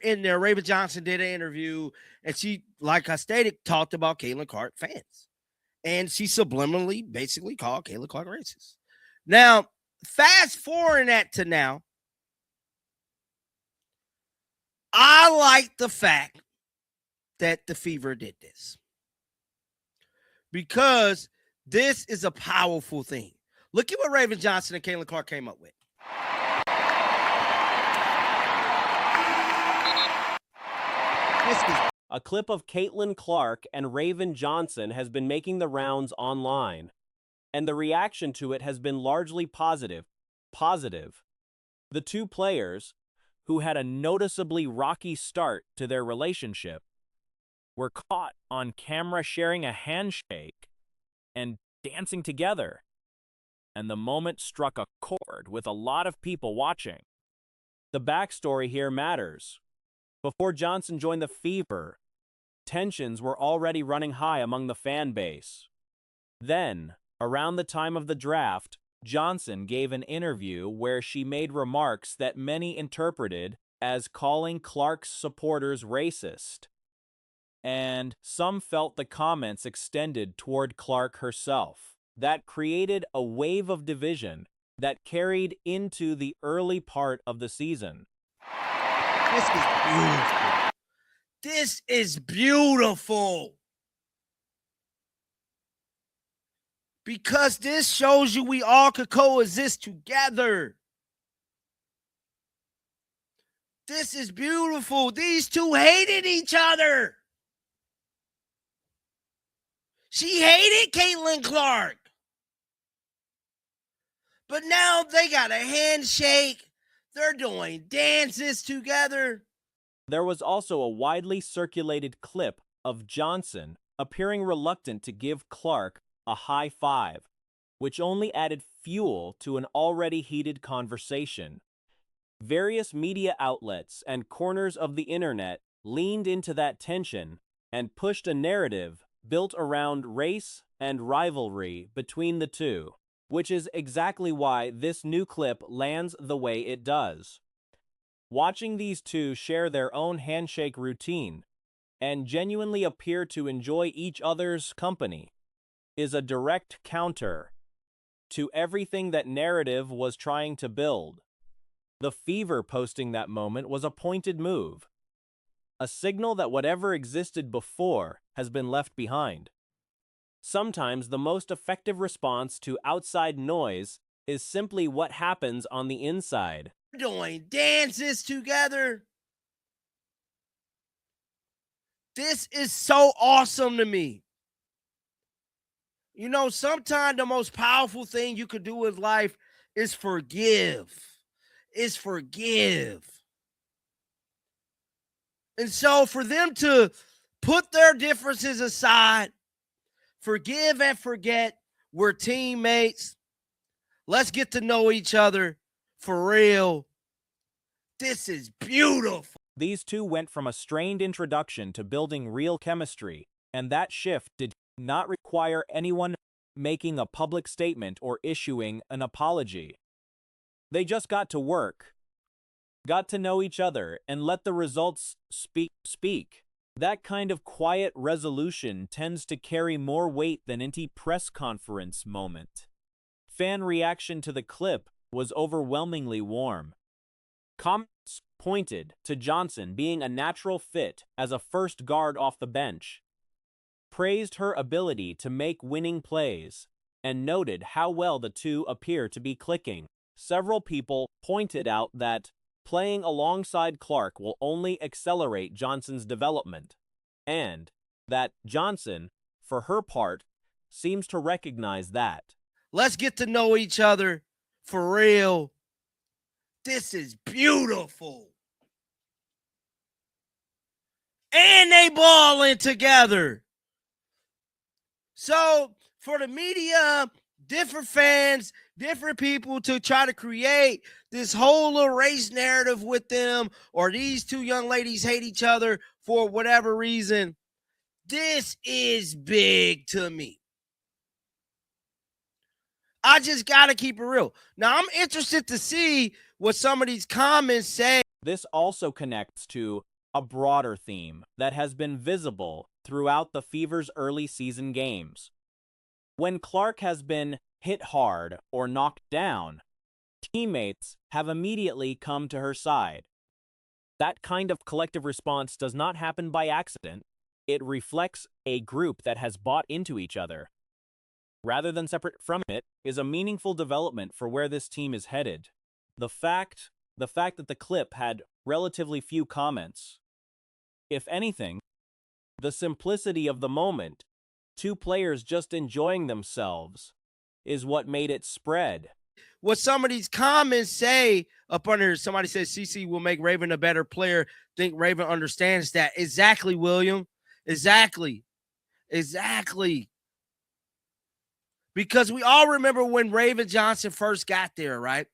in there, Raven Johnson did an interview, and she, like I stated, talked about Caitlin Clark fans. And she subliminally basically called Caitlin Clark racist. Now, fast forwarding that to now, I like the fact that the Fever did this. Because this is a powerful thing. Look at what Raven Johnson and Caitlin Clark came up with. A clip of Caitlin Clark and Raven Johnson has been making the rounds online, and the reaction to it has been largely positive. The two players, who had a noticeably rocky start to their relationship, were caught on camera sharing a handshake and dancing together, and the moment struck a chord with a lot of people watching. The backstory here matters. Before Johnson joined the Fever, tensions were already running high among the fan base. Then, around the time of the draft, Johnson gave an interview where she made remarks that many interpreted as calling Clark's supporters racist, and some felt the comments extended toward Clark herself. That created a wave of division that carried into the early part of the season. This is beautiful. This is beautiful. Because this shows you we all could coexist together. This is beautiful. These two hated each other. She hated Caitlin Clark. But now they got a handshake. They're doing dances together. There was also a widely circulated clip of Johnson appearing reluctant to give Clark a high five, which only added fuel to an already heated conversation. Various media outlets and corners of the internet leaned into that tension and pushed a narrative built around race and rivalry between the two, which is exactly why this new clip lands the way it does. Watching these two share their own handshake routine and genuinely appear to enjoy each other's company is a direct counter to everything that narrative was trying to build. The Fever posting that moment was a pointed move, a signal that whatever existed before has been left behind. Sometimes the most effective response to outside noise is simply what happens on the inside. Doing dances together. This is so awesome to me. You know, sometimes the most powerful thing you could do in life is forgive. Is forgive. And so for them to put their differences aside, forgive and forget, we're teammates. Let's get to know each other for real. This is beautiful. These two went from a strained introduction to building real chemistry, and that shift did not require anyone making a public statement or issuing an apology. They just got to work, got to know each other, and let the results speak. That kind of quiet resolution tends to carry more weight than any press conference moment. Fan reaction to the clip was overwhelmingly warm. Comments pointed to Johnson being a natural fit as a first guard off the bench, praised her ability to make winning plays, and noted how well the two appear to be clicking. Several people pointed out that playing alongside Clark will only accelerate Johnson's development, and that Johnson, for her part, seems to recognize that. Let's get to know each other for real. This is beautiful. And they balling together. So for the media, different fans, different people to try to create this whole little race narrative with them, or these two young ladies hate each other for whatever reason, this is big to me. I just got to keep it real. Now, I'm interested to see what some of these comments say This also connects to a broader theme that has been visible throughout the Fever's early season games. When Clark has been hit hard or knocked down, teammates have immediately come to her side. That kind of collective response does not happen by accident. It reflects a group that has bought into each other. Rather than separate from it is a meaningful development for where this team is headed. The fact that the clip had relatively few comments. If anything, the simplicity of the moment, two players just enjoying themselves, is what made it spread. What some of these comments say up under, somebody says CC will make Raven a better player. Think Raven understands that. Exactly, William. Exactly. Because we all remember when Raven Johnson first got there, right?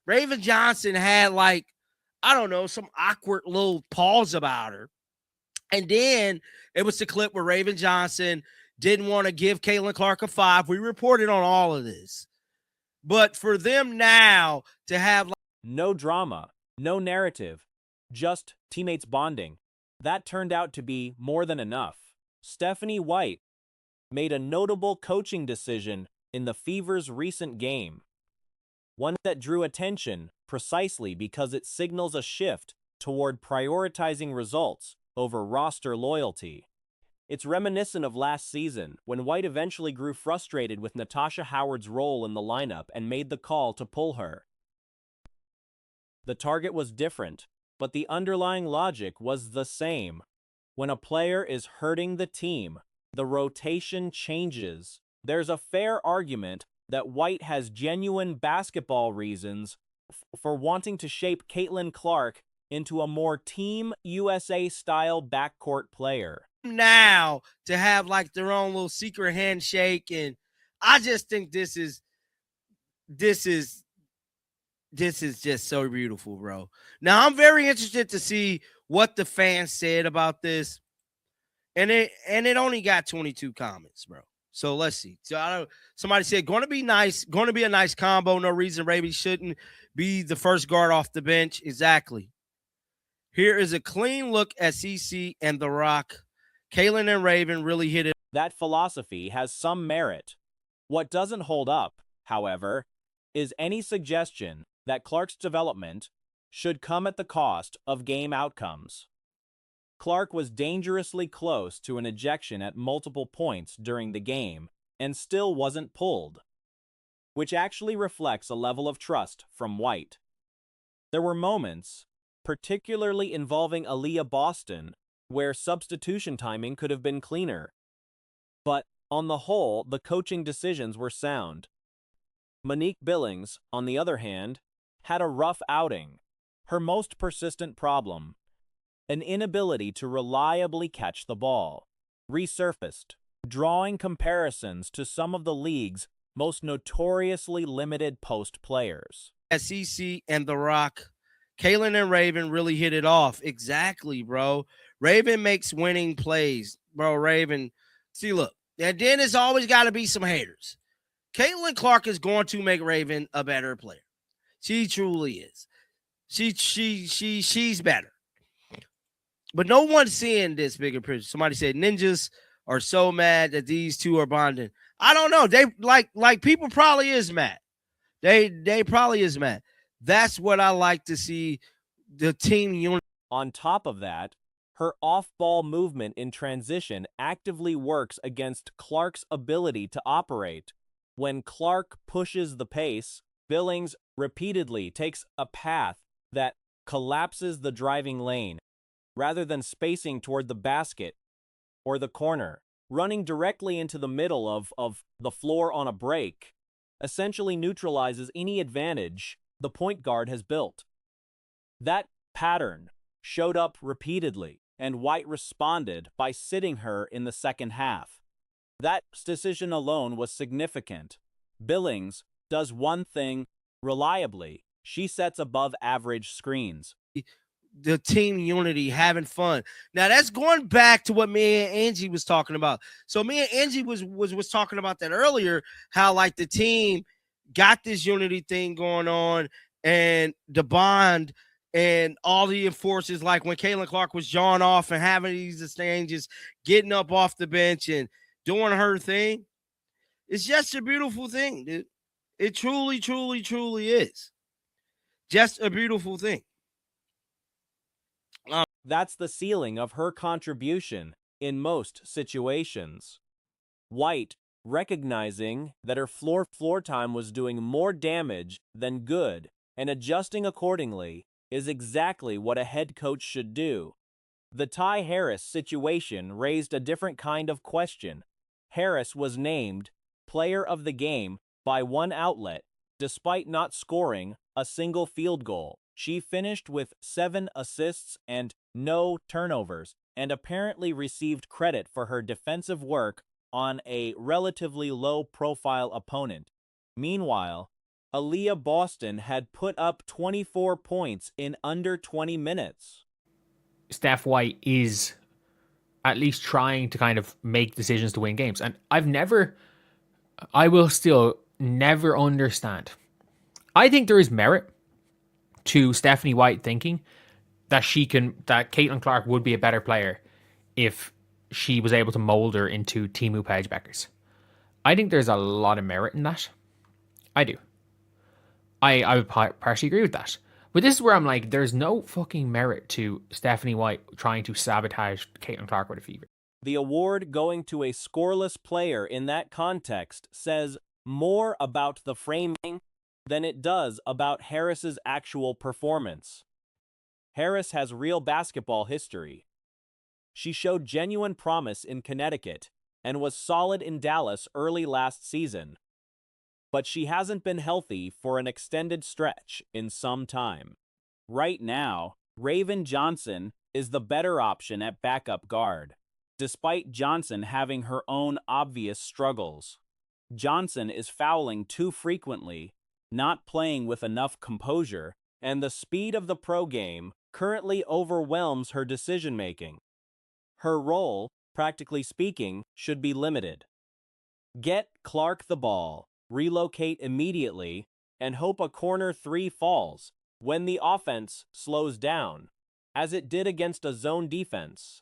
Raven Johnson had like, I don't know, some awkward little pause about her. And then it was the clip where Raven Johnson didn't want to give Caitlin Clark a 5. We reported on all of this. But for them now to have no drama, no narrative, just teammates bonding, that turned out to be more than enough. Stephanie White made a notable coaching decision in the Fever's recent game, one that drew attention precisely because it signals a shift toward prioritizing results over roster loyalty. It's reminiscent of last season, when White eventually grew frustrated with Natasha Howard's role in the lineup and made the call to pull her. The target was different, but the underlying logic was the same. When a player is hurting the team, the rotation changes. There's a fair argument that White has genuine basketball reasons for wanting to shape Caitlin Clark into a more Team USA-style backcourt player. Now to have like their own little secret handshake, and I just think this is just so beautiful, bro. Now I'm very interested to see what the fans said about this, and it only got 22 comments, bro. So let's see. So somebody said going to be a nice combo. No reason Raven shouldn't be the first guard off the bench. Exactly. Here is a clean look at CC and The Rock. Caitlin and Raven really hit it. That philosophy has some merit. What doesn't hold up, however, is any suggestion that Clark's development should come at the cost of game outcomes. Clark was dangerously close to an ejection at multiple points during the game and still wasn't pulled, which actually reflects a level of trust from White. There were moments, particularly involving Aaliyah Boston, where substitution timing could have been cleaner. But on the whole, the coaching decisions were sound. Monique Billings, on the other hand, had a rough outing. Her most persistent problem, an inability to reliably catch the ball, resurfaced, drawing comparisons to some of the league's most notoriously limited post players. CC and The Rock, Caitlin and Raven really hit it off. Exactly, bro. Raven makes winning plays, bro. Raven, see, look, and then there's always got to be some haters. Caitlin Clark is going to make Raven a better player. She truly is. She's better. But no one's seeing this bigger picture. Somebody said ninjas are so mad that these two are bonding. I don't know. They like people probably is mad. They probably is mad. That's what I like to see, the team unit. On top of that, her off-ball movement in transition actively works against Clark's ability to operate. When Clark pushes the pace, Billings repeatedly takes a path that collapses the driving lane, rather than spacing toward the basket or the corner. Running directly into the middle of the floor on a break essentially neutralizes any advantage the point guard has built. That pattern showed up repeatedly, and White responded by sitting her in the second half. That decision alone was significant. Billings does one thing reliably. She sets above average screens. The team unity, having fun. Now that's going back to what me and Angie was talking about. So me and Angie was talking about that earlier, how like the team got this unity thing going on and the bond and all the enforcers, like when Caitlin Clark was jawing off and having these exchanges, getting up off the bench and doing her thing. It's just a beautiful thing, dude. It truly, truly, truly is. Just a beautiful thing. That's the ceiling of her contribution in most situations. White, recognizing that her floor time was doing more damage than good and adjusting accordingly, is exactly what a head coach should do. The Ty Harris situation raised a different kind of question. Harris was named Player of the Game by one outlet, despite not scoring a single field goal. She finished with 7 assists and no turnovers, and apparently received credit for her defensive work on a relatively low-profile opponent. Meanwhile, Aaliyah Boston had put up 24 points in under 20 minutes. Steph White is at least trying to kind of make decisions to win games. And I will still never understand. I think there is merit to Stephanie White thinking that that Caitlin Clark would be a better player if she was able to mold her into Timu Page-Beckers. I think there's a lot of merit in that. I do. I would partially agree with that. But this is where I'm like, there's no fucking merit to Stephanie White trying to sabotage Caitlin Clark with a fever. The award going to a scoreless player in that context says more about the framing than it does about Harris's actual performance. Harris has real basketball history. She showed genuine promise in Connecticut and was solid in Dallas early last season. But she hasn't been healthy for an extended stretch in some time. Right now, Raven Johnson is the better option at backup guard, despite Johnson having her own obvious struggles. Johnson is fouling too frequently, not playing with enough composure, and the speed of the pro game currently overwhelms her decision-making. Her role, practically speaking, should be limited. Get Clark the ball, relocate immediately, and hope a corner 3 falls when the offense slows down, as it did against a zone defense.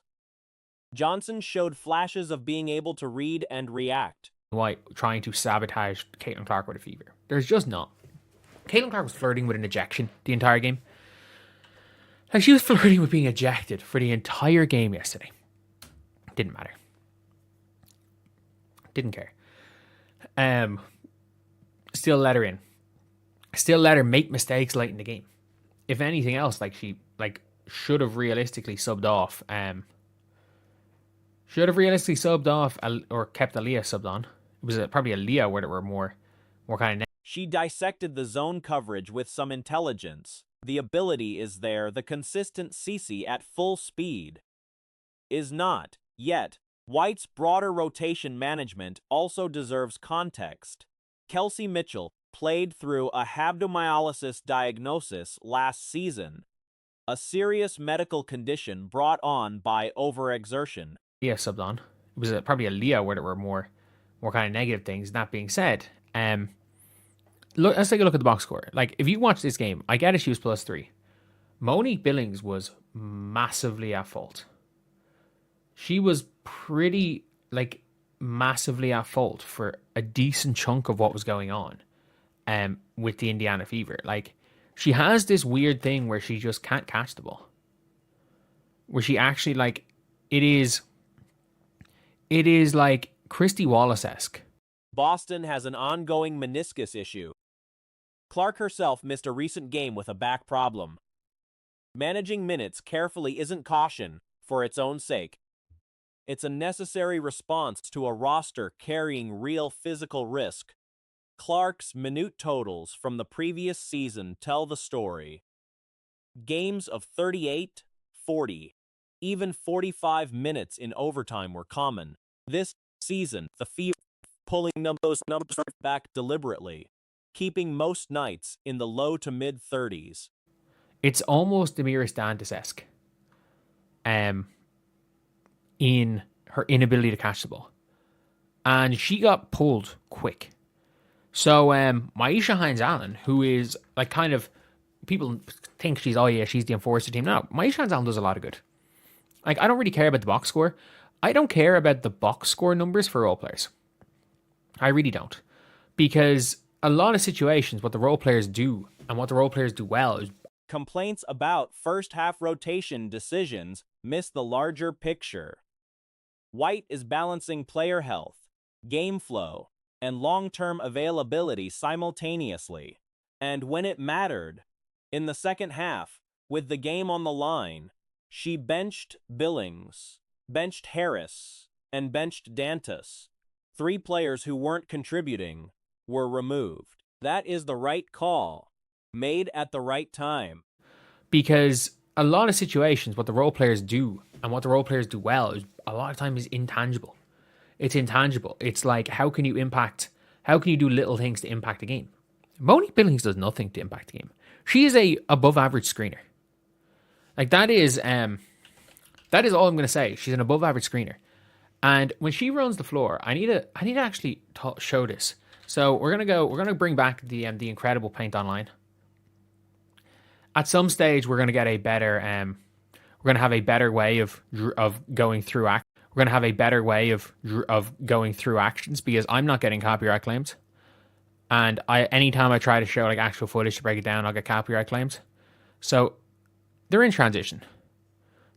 Johnson showed flashes of being able to read and react. White trying to sabotage Caitlin Clark with a fever. There's just not. Caitlin Clark was flirting with an ejection the entire game. Like, she was flirting with being ejected for the entire game yesterday. Didn't matter. Didn't care. Still let her in. Still let her make mistakes late in the game. If anything else, she should have realistically subbed off. Or kept Aaliyah subbed on. It was probably Aaliyah where there were more kind of. She dissected the zone coverage with some intelligence. The ability is there, the consistent CC at full speed is not. Yet, White's broader rotation management also deserves context. Kelsey Mitchell played through a rhabdomyolysis diagnosis last season, a serious medical condition brought on by overexertion. Yeah, subbed on. It was probably Aaliyah where there were more kind of negative things. That being said, let's take a look at the box score. If you watch this game, I get it, she was +3. Monique Billings was massively at fault. She was pretty, massively at fault for a decent chunk of what was going on with the Indiana Fever. She has this weird thing where she just can't catch the ball. Where she actually, it is like Christy Wallace-esque. Boston has an ongoing meniscus issue. Clark herself missed a recent game with a back problem. Managing minutes carefully isn't caution for its own sake. It's a necessary response to a roster carrying real physical risk. Clark's minute totals from the previous season tell the story. Games of 38, 40, even 45 minutes in overtime were common. This season, the Fever pulling those numbers back deliberately, keeping most nights in the low to mid-30s. It's almost Damiris Dantas-esque in her inability to catch the ball. And she got pulled quick. So Myisha Hines-Allen, who is kind of people think she's the enforcer team. No, Maisha Van Zalm does a lot of good. Like, I don't really care about the box score. I don't care about the box score numbers for role players. I really don't. Because a lot of situations, what the role players do and what the role players do well is Complaints about first half rotation decisions miss the larger picture. White is balancing player health, game flow, and long-term availability simultaneously. And when it mattered, in the second half, with the game on the line, she benched Billings, benched Harris, and benched Dantas. 3 players who weren't contributing were removed. That is the right call, made at the right time. because a lot of situations, what the role players do and what the role players do well is a lot of time is intangible. It's intangible. It's like, how can you do little things to impact the game? Monique Billings does nothing to impact the game. She is a above average screener. Like, that is all I'm going to say. She's an above average screener. And when she runs the floor, I need to actually show this. So we're gonna bring back the incredible Paint Online. At some stage, we're gonna get a better we're gonna have a better way of going through We're gonna have a better way of going through actions, because I'm not getting copyright claims. And anytime I try to show like actual footage to break it down, I'll get copyright claims. So they're in transition.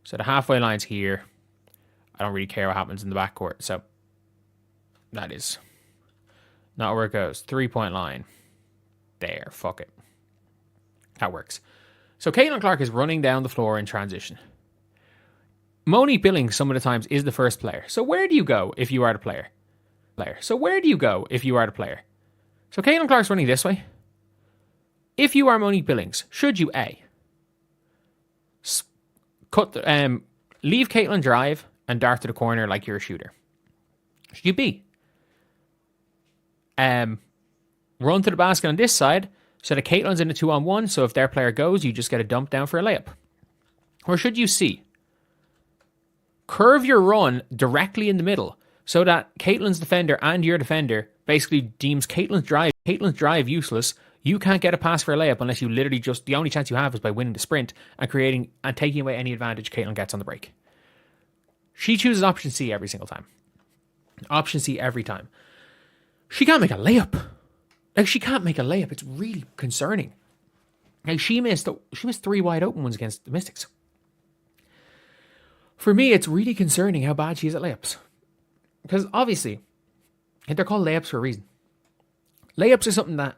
So the halfway line's here. I don't really care what happens in the backcourt. So that is not where it goes. 3-point line. There. Fuck it. That works. So Caitlin Clark is running down the floor in transition. Monique Billings some of the times is the first player. So where do you go if you are the player? So Caitlin Clark's running this way. If you are Monique Billings, should you A, leave Caitlin drive and dart to the corner like you're a shooter? Should you B, run to the basket on this side so that Caitlin's in a 2-on-1, so if their player goes, you just get a dump down for a layup? Or should you C, curve your run directly in the middle so that Caitlin's defender and your defender basically deems Caitlin's drive useless? You can't get a pass for a layup unless you literally the only chance you have is by winning the sprint and creating and taking away any advantage Caitlin gets on the break. She chooses option C every single time. Option C every time. She can't make a layup. It's really concerning. Like, she missed 3 wide open ones against the Mystics. For me, it's really concerning how bad she is at layups. Because obviously, they're called layups for a reason. Layups are something that